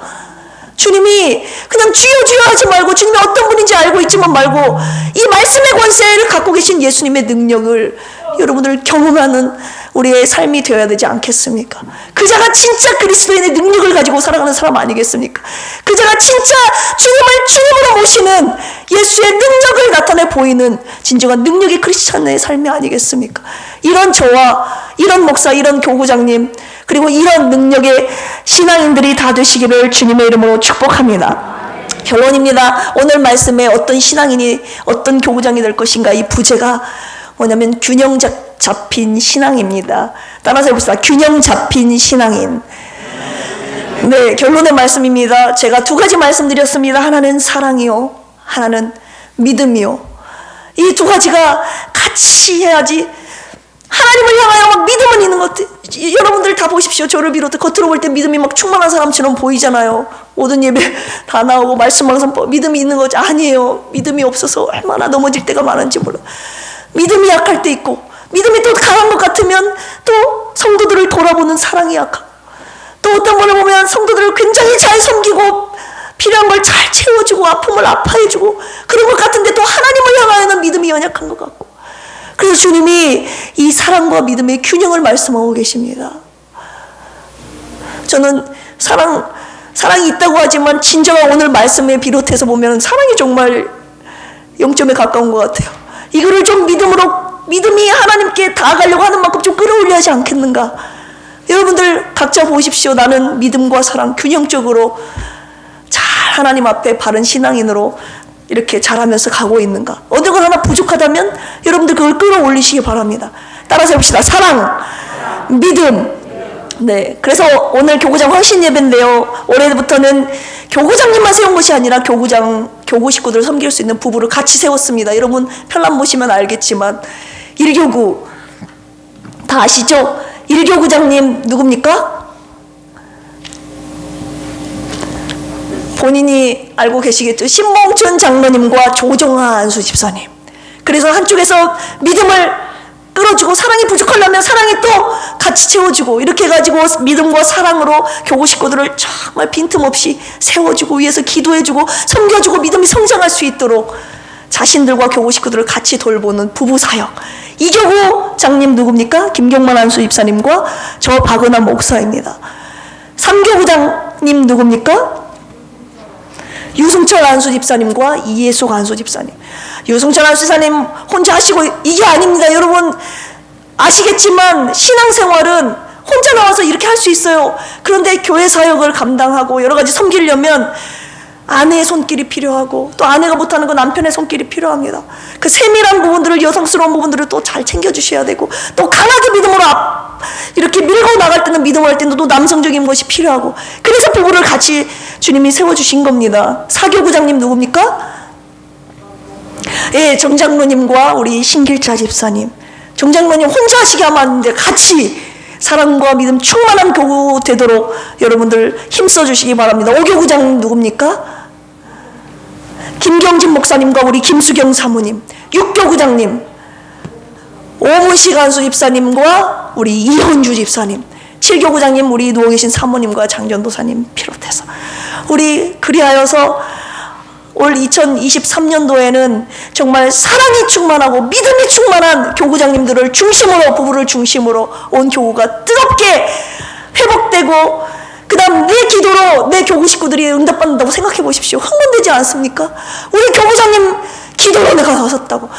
주님이 그냥 주여 주여 하지 말고, 주님이 어떤 분인지 알고 있지만 말고, 이 말씀의 권세를 갖고 계신 예수님의 능력을 여러분들 경험하는 우리의 삶이 되어야 되지 않겠습니까? 그자가 진짜 그리스도인의 능력을 가지고 살아가는 사람 아니겠습니까? 그자가 진짜 주님을 주님으로 모시는 예수의 능력을 나타내 보이는 진정한 능력의 크리스찬의 삶이 아니겠습니까? 이런 저와 이런 목사, 이런 교구장님, 그리고 이런 능력의 신앙인들이 다 되시기를 주님의 이름으로 축복합니다. 결론입니다. 오늘 말씀에 어떤 신앙인이, 어떤 교구장이 될 것인가, 이 부제가 뭐냐면 균형 잡힌 신앙입니다. 따라서 해봅시다. 균형 잡힌 신앙인. 네, 결론의 말씀입니다. 제가 두 가지 말씀드렸습니다. 하나는 사랑이요, 하나는 믿음이요. 이 두 가지가 같이 해야지. 하나님을 향하여 막 믿음은 있는 것, 여러분들 다 보십시오. 저를 비롯해 겉으로 볼 때 믿음이 막 충만한 사람처럼 보이잖아요. 모든 예배 다 나오고 말씀 항상 믿음이 있는 거지. 아니에요. 믿음이 없어서 얼마나 넘어질 때가 많은지 몰라. 믿음이 약할 때 있고, 믿음이 또 강한 것 같으면 또 성도들을 돌아보는 사랑이 약하고, 또 어떤 분을 보면 성도들을 굉장히 잘 섬기고 필요한 걸 잘 채워주고 아픔을 아파해주고 그런 것 같은데 또 하나님을 향하여는 믿음이 연약한 것 같고. 그래서 주님이 이 사랑과 믿음의 균형을 말씀하고 계십니다. 저는 사랑이 있다고 하지만 진정한 오늘 말씀에 비롯해서 보면 사랑이 정말 0점에 가까운 것 같아요. 이거를 좀 믿음이 하나님께 닿아가려고 하는 만큼 좀 끌어올려야 하지 않겠는가. 여러분들 각자 보십시오. 나는 믿음과 사랑 균형적으로 잘 하나님 앞에 바른 신앙인으로 이렇게 잘하면서 가고 있는가. 어느 것 하나 부족하다면 여러분들 그걸 끌어올리시기 바랍니다. 따라서 해봅시다. 사랑, 믿음. 네, 그래서 오늘 교구장 헌신 예배인데요, 올해부터는 교구장님만 세운 것이 아니라 교구 식구들을 섬길 수 있는 부부를 같이 세웠습니다. 여러분 편람 보시면 알겠지만 1교구 다 아시죠? 1교구장님 누굽니까? 본인이 알고 계시겠죠? 신봉춘 장로님과 조정아 안수 집사님. 그래서 한쪽에서 믿음을 끌어주고 사랑이 부족하려면 사랑이 또 같이 채워주고, 이렇게 해가지고 믿음과 사랑으로 교구 식구들을 정말 빈틈없이 세워주고 위해서 기도해주고 섬겨주고 믿음이 성장할 수 있도록 자신들과 교구 식구들을 같이 돌보는 부부 사역. 이교구 장님 누굽니까? 김경만 안수 집사님과 저 박은하 목사입니다. 3교구장님 누굽니까? 유승철 안수 집사님과 이예숙 안수 집사님. 유승철 안수 집사님 혼자 하시고 이게 아닙니다. 여러분 아시겠지만 신앙생활은 혼자 나와서 이렇게 할 수 있어요. 그런데 교회 사역을 감당하고 여러 가지 섬기려면 아내의 손길이 필요하고, 또 아내가 못하는 건 남편의 손길이 필요합니다. 그 세밀한 부분들을, 여성스러운 부분들을 또 잘 챙겨주셔야 되고, 또 강하게 믿음으로 이렇게 밀고 나갈 때는, 믿음을 할 때는 또 남성적인 것이 필요하고, 그래서 부부를 같이 주님이 세워주신 겁니다. 4교구장님 누굽니까? 예, 정장로님과 우리 신길자 집사님. 정장로님 혼자 하시게 하면 안 되는데 같이 사랑과 믿음 충만한 교구 되도록 여러분들 힘써 주시기 바랍니다. 5교구장 누굽니까? 김경진 목사님과 우리 김수경 사모님. 6교구장님 오문식 안수 집사님과 우리 이현주 집사님. 7교구장님 우리 누워 계신 사모님과 장전도사님 비롯해서 우리 그리하여서 올 2023년도에는 정말 사랑이 충만하고 믿음이 충만한 교구장님들을 중심으로, 부부를 중심으로 온 교구가 뜨겁게 회복되고 그 다음 내 기도로 내 교구 식구들이 응답받는다고 생각해 보십시오. 흥분되지 않습니까? 우리 교구장님 기도로 내가 나섰다고.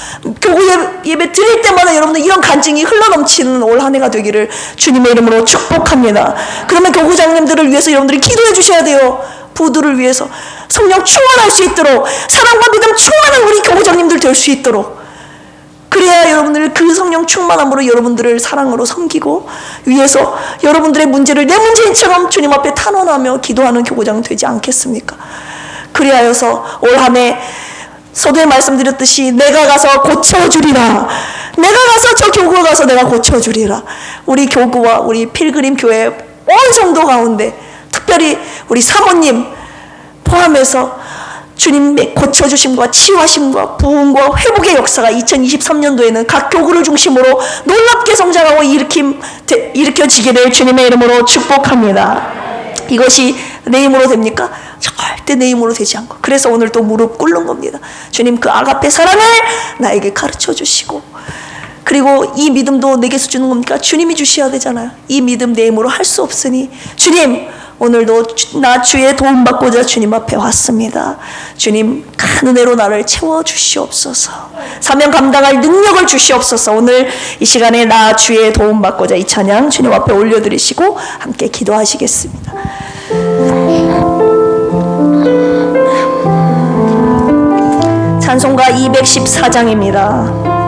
교구 예배 드릴 때마다 여러분들 이런 간증이 흘러넘치는 올 한 해가 되기를 주님의 이름으로 축복합니다. 그러면 교구장님들을 위해서 여러분들이 기도해 주셔야 돼요. 부두를 위해서 성령 충만할 수 있도록, 사랑과 믿음 충만한 우리 교구장님들 될 수 있도록, 그래야 여러분들 그 성령 충만함으로 여러분들을 사랑으로 섬기고 위해서 여러분들의 문제를 내 문제인처럼 주님 앞에 탄원하며 기도하는 교구장 되지 않겠습니까? 그리하여서 올 한 해 서두에 말씀드렸듯이 내가 가서 고쳐주리라, 내가 가서 저 교구에 가서 내가 고쳐주리라. 우리 교구와 우리 필그림 교회 온 성도 가운데 특별히 우리 사모님 포함해서 주님의 고쳐주심과 치유하심과 부흥과 회복의 역사가 2023년도에는 각 교구를 중심으로 놀랍게 성장하고 일으켜지기를 주님의 이름으로 축복합니다. 이것이 내 힘으로 됩니까? 절대 내 힘으로 되지 않고, 그래서 오늘 또 무릎 꿇는 겁니다. 주님 그 아가페 사랑을 나에게 가르쳐 주시고, 그리고 이 믿음도 내게서 주는 겁니까? 주님이 주셔야 되잖아요. 이 믿음 내 힘으로 할 수 없으니 주님 오늘도 나 주의 도움받고자 주님 앞에 왔습니다. 주님 큰 은혜로 나를 채워주시옵소서. 사명 감당할 능력을 주시옵소서. 오늘 이 시간에 나 주의 도움받고자 이 찬양 주님 앞에 올려드리시고 함께 기도하시겠습니다. 찬송가 214장입니다.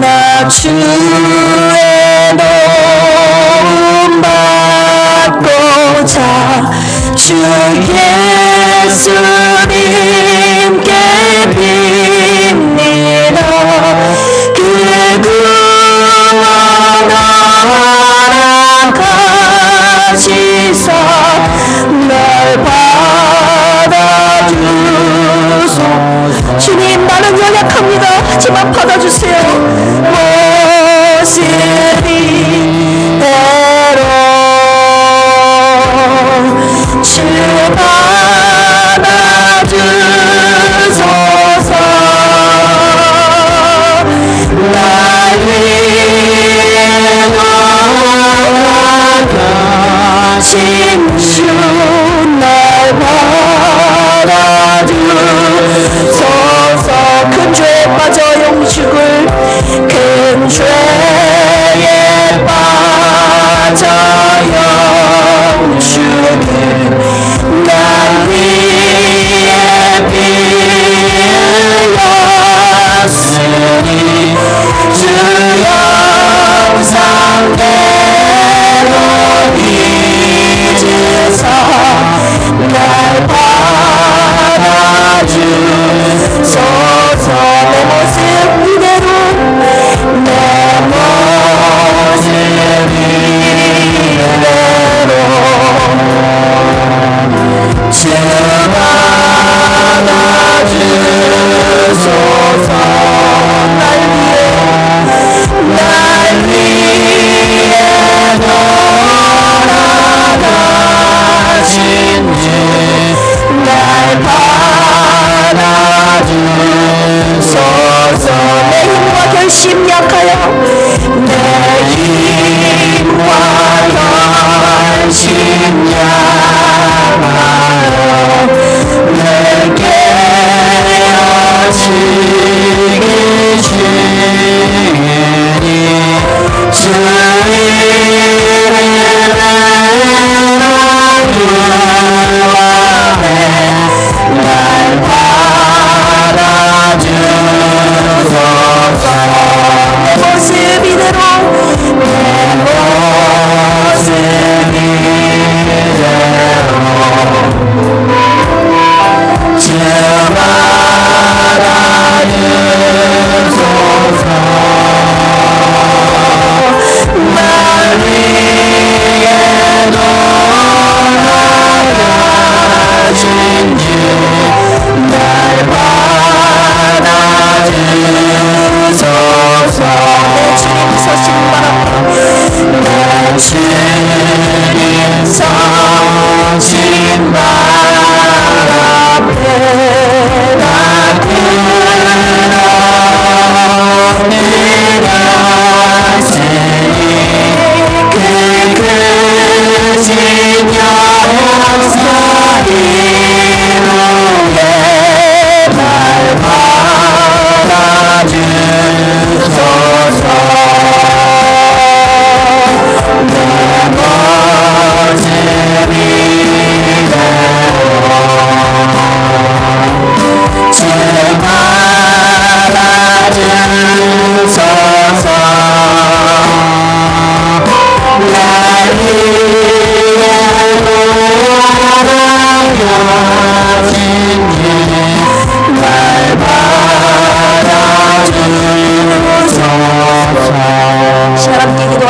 나 주의 도움받고자 주 예수님께 빕니다. 그 구원 허락하시사 날 받아주소서. 주님 나는 연약합니다. 하지만 받아주세요. 모시리대로 주 받아주소서. 날 위해 돌아가신 주 날 받아주소서. 큰 죄에 빠져 영죽을, 큰 죄에 빠져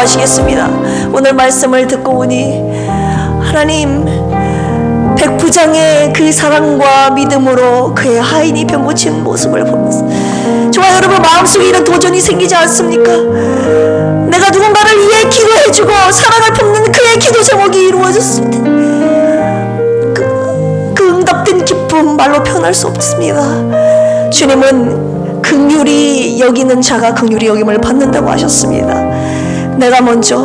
인도하시겠습니다. 오늘 말씀을 듣고 보니 하나님 백부장의 그 사랑과 믿음으로 그의 하인이 병 고친 모습을 보면서 저와 여러분 마음속에 이런 도전이 생기지 않습니까? 내가 누군가를 위해 기도해주고 사랑을 품는 그의 기도 제목이 이루어졌을 때 그 응답된 기쁨 말로 표현할 수 없습니다. 주님은 긍휼히 여기는 자가 긍휼히 여김을 받는다고 하셨습니다. 내가 먼저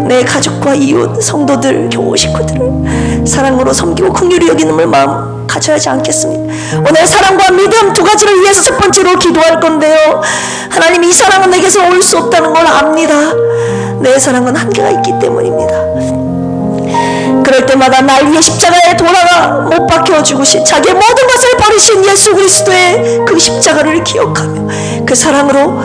내 가족과 이웃, 성도들, 교우 식구들을 사랑으로 섬기고 긍휼히 여기는 마음 가져야 하지 않겠습니까? 오늘 사랑과 믿음 두 가지를 위해서 첫 번째로 기도할 건데요. 하나님, 이 사랑은 내게서 올 수 없다는 걸 압니다. 내 사랑은 한계가 있기 때문입니다. 그럴 때마다 날 위해 십자가에 돌아가 못 박혀 죽으신 자기의 모든 것을 버리신 예수 그리스도의 그 십자가를 기억하며 그 사랑으로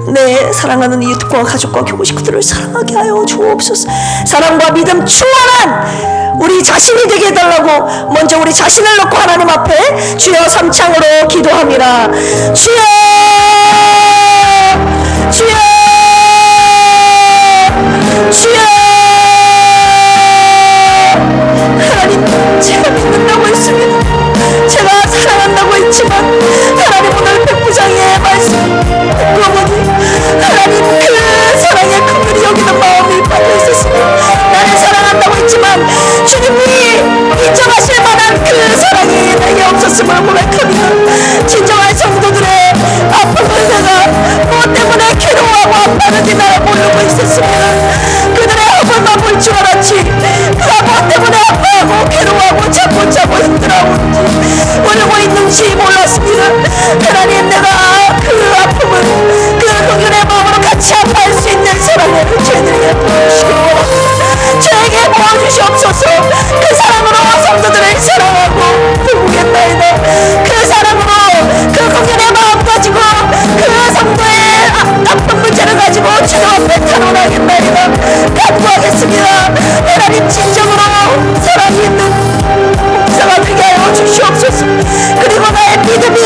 내 사랑하는 이웃과 가족과 교우 식구들을 사랑하게 하여 주옵소서. 사랑과 믿음 충만한 우리 자신이 되게 해달라고 먼저 우리 자신을 놓고 하나님 앞에 주여 삼창으로 기도합니다. 주여, 주여, 주여. 하나님, 제가 믿는다고 했습니다. 제가 사랑한다고 했지만 하나님, 오늘 백부장의 말씀 듣고 보니 하나님 그 사랑에 긍휼히 여기는 마음이 받고 있었습니다. 나는 사랑한다고 했지만 주님이 인정하실 만한 그 사랑이 내게 없었음을 고백합니다. 진정한 성도들의 아픔을 내가 무엇 때문에 괴로워하고 아파하는지 나를 모르고 있었습니다. 그들의 허물만 볼 줄 알았지 그가 무엇 때문에 아파하고 괴로워하고 참고 힘들어하는지 모르고 있는지 몰랐습니다. 하나님, 내가 그 아픔을 그 긍휼의 마음으로 같이 아파할 수 있는 사랑을 저희들에게 부어주시고 저에게 부어주시옵소서. 그 사랑으로 성도들을 사랑하고 부르겠나이다. 그 사랑으로 그 긍휼의 마음 가지고 그 성도의 아픈 문제를 가지고 주님 앞에 탄원하겠나이다. 간구하겠습니다. 하나님, 진정으로 사랑이 있는 목사가 되게 하여 주시옵소서. 그리고 나의 믿음이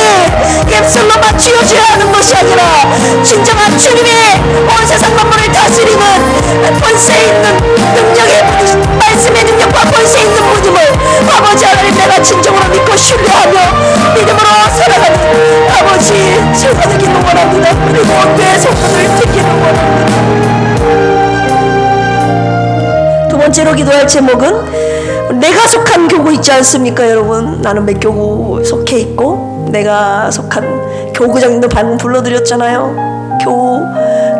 입술로 맞추어져야 하는 것이 아니라 진정한 주님이 온 세상 만물을 다스리는 권세 있는 능력의 말씀의 능력과 권세 있는 분임을 아버지 하나님, 내가 진정으로 믿고 신뢰하며 믿음으로 살아가는 아버지 제가 되기를 원합니다. 그리고 내 성도를 되기를 원합니다. 두 번째로 기도할 제목은 내가 속한 교구 있지 않습니까, 여러분? 나는 몇 교구 속해 있고 내가 속한 교구장님도 방금 불러드렸잖아요.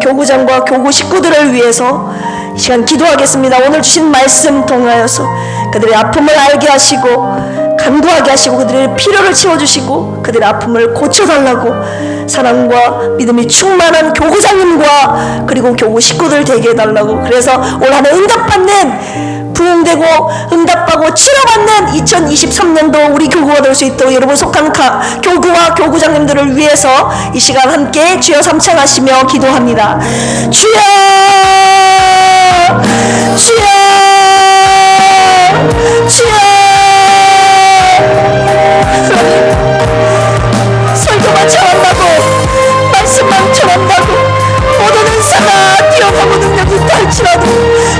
교구장과 교구 식구들을 위해서 이 시간 기도하겠습니다. 오늘 주신 말씀 통하여서 그들의 아픔을 알게 하시고 간구하게 하시고 그들의 필요를 채워주시고 그들의 아픔을 고쳐달라고 사랑과 믿음이 충만한 교구장님과 그리고 교구 식구들 되게 해달라고, 그래서 올 한 해 응답받는 부흥되고 응답하고 치료받는 2023년도 우리 교구가 될 수 있도록 여러분 속한 교구와 교구장님들을 위해서 이 시간 함께 주여 삼창하시며 기도합니다. 주여, 주여, 주여. 설교만 잘한다고 말씀만 잘한다고 모든 은사가 뛰어가고 능력이 있다 할지라도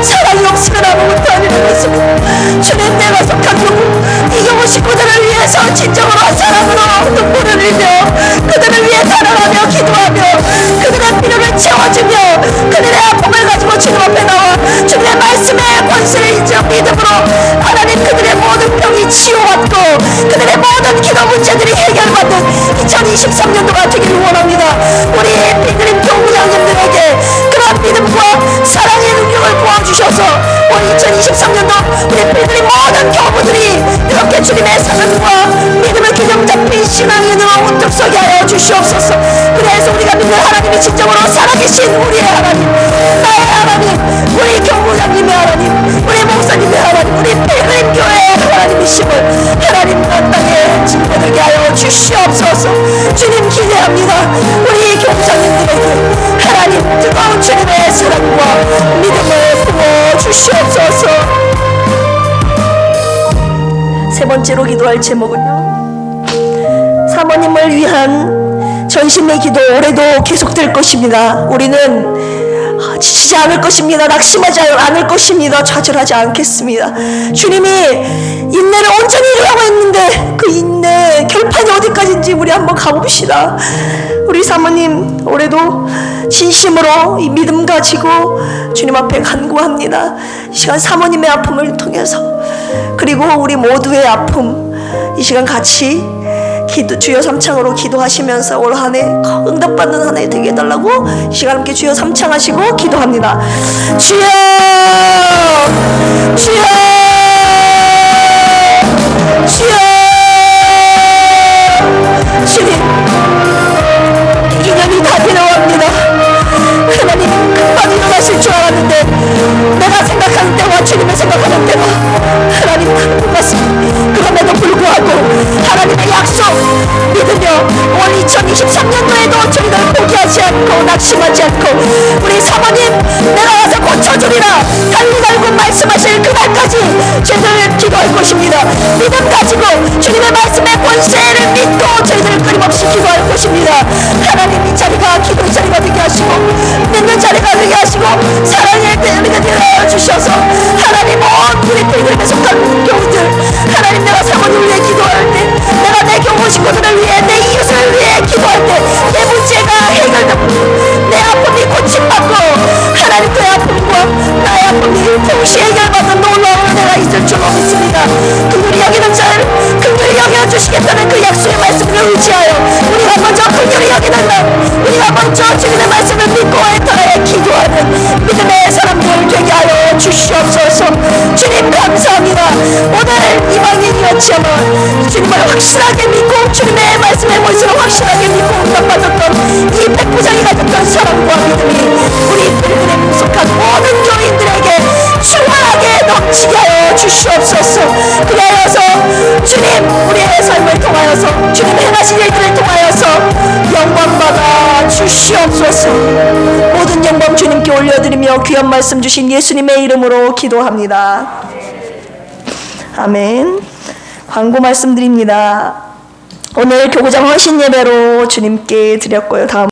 사랑이 없으면 아무것도 아니는 것입니다. 주님, 내가 속한 교구, 이 교구 식구들을 위해서 진정으로 사랑으로 눈물을 흘려 그들을 위해 사랑하며 기도하며 그들의 필요를 채워주며 그들의 아픔을 가지고 주님 앞에 나와 주님의 말씀의 권세를 인정 믿음으로 하나님 그들의 모든 병이 치유받고 그들의 모든 기도 문제들이 해결받는 2023년도가 되기를 원합니다. 우리 필그림 교구장님들에게 그런 믿음과 사랑의 능력을 부어주셔서 우리 2023년도 우리 필그림 모든 교부들이 이렇게 주님의 사랑과 믿음을 균형 잡힌 신앙인으로 우뚝 서게 하여 주시옵소서. 그래서 우리가 믿는 하나님이 진정으로 살아계신 우리의 하나님, 나의 하나님, 우리 교구장님의 하나님, 우리 목사님의 하나님, 우리 필그림 교회의 하나님이심을 하나님 이 땅에 증거되게 하여 주시옵소서. 주님 기대합니다. 우리 교구장님들에게 하나님 뜨거운 주님의 사랑과 믿음을 부어주시옵소서. 세 번째로 기도할 제목은요, 사모님을 위한 전심의 기도 올해도 계속될 것입니다. 우리는 지치지 않을 것입니다. 낙심하지 않을 것입니다. 좌절하지 않겠습니다. 주님이 인내를 온전히 이루라고 했는데 그 인내 결판이 어디까지인지 우리 한번 가봅시다. 우리 사모님 올해도 진심으로 이 믿음 가지고 주님 앞에 간구합니다. 이 시간 사모님의 아픔을 통해서 그리고 우리 모두의 아픔 이 시간 같이 주여 삼창으로 기도하시면서 올 한 해 응답받는 한 해 되게 해달라고 이 시간 함께 주여 삼창하시고 기도합니다. 주여 주여 주여 주님 2년이 다 되어갑니다. 하나님 금방 일어나실 줄 알았는데 내가 생각하는 때와 주님을 생각하는 때와 하나님 다른 것 같습니다. 그럼에도 불구하고 하나님의 약속 믿으며 올 2023년도에도 저희를 포기하지 않고 낙심하지 않고 우리 사모님 내가 와서 고쳐주리라 달리달고 말씀하실 그날까지 저희들 기도할 것입니다. 믿음 가지고 주님의 말씀의 권세를 믿고 저희들 끊임없이 기도할 것입니다. 하나님 이 자리가 기도의 자리가 되게 하시고 믿는 자리가 되게 하시고 사랑의 자리가 되어 주셔서 하나님 온 우리 필그림에 속한 교우들 하나님 내가 사모님을 위해 기도할 때 내가 내 교우 식구들을 위해 내 이웃을 위해 기도할 때 내 문제가 해결되고 내 아픔이 고침받고 하나님 그의 아픔과 나의 아픔이 동시에 해결받는 놀라운 은혜가 있을 줄로 믿습니다. 긍휼히 여기는 자를 긍휼히 여겨주시겠다는 그 약속의 말씀을 의지하여 우리가 먼저 긍휼히 여기는 날 우리가 먼저 주님의 말씀을 믿고 따라 기도하는 믿음의 사람들 되게 하여 주시옵소서. 주님 감사합니다. 오늘 이방인이었지만 주님을 확실하게 믿고 주님의 말씀의 모습을 확실하게 믿고 응답받았던 이 백부장이 가졌던 사랑과 믿음이 우리 필그림 속한 모든 교인들에게 충만하게 넘치게 하여 주시옵소서. 그리하여서 주님 우리의 삶을 통하여서 주님 행하신 일들을 통하여서 영광받아 주시옵소서. 모든 영광 주님께 올려드리며 귀한 말씀 주신 예수님의 이름으로 기도합니다. 아멘. 광고 말씀드립니다. 오늘 교구장 헌신 예배로 주님께 드렸고요. 다음